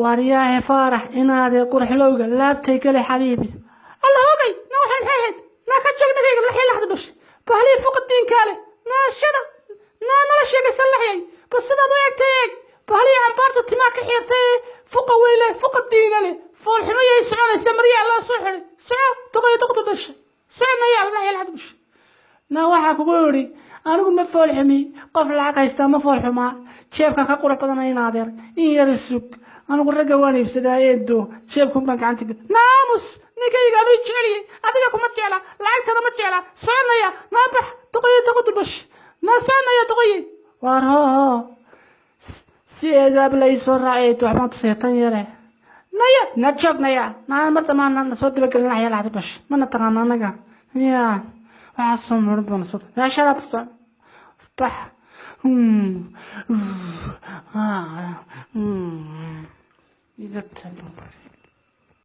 وارياه فرح إن هذا قرح لوجا لا بتيكلي حبيبي الله هوجي نروح الحين ما كتشوف نتيجة الحين لحد بش بهلي فوق الدين كاله نا الشنا نا شيء يصلحي بس أنا ضيق تيج بهلي عم بارتو تماك حيرتي فوق ويله فوق الدين له فوق الحمية يسمعون السمرية الله صحري ساعة تقي تقطب بش ساعة يا الله يلحد بش نا waxaa kugu yiri anigu ma foolximi qof lacag haysta ma foolxuma jeebka ka qurux badan ay naadeer in yar sug anigu raga waan iibsadaa eedo jeebku ma gacanta naamus ninkayga ay jeceliye adiga kuma jecla lacagtada ma jecla soconaya ma bax taqoy taqoy bash ma soconaya taqoy waro si eedab lay soo raacay waxaan tusaytan yare naya na joognaya na marta ma soo dibagalnaa ayaa lacag bash ma taqaan anaga yaa عصام ربنا صوت لا شرب بح إذا تسلم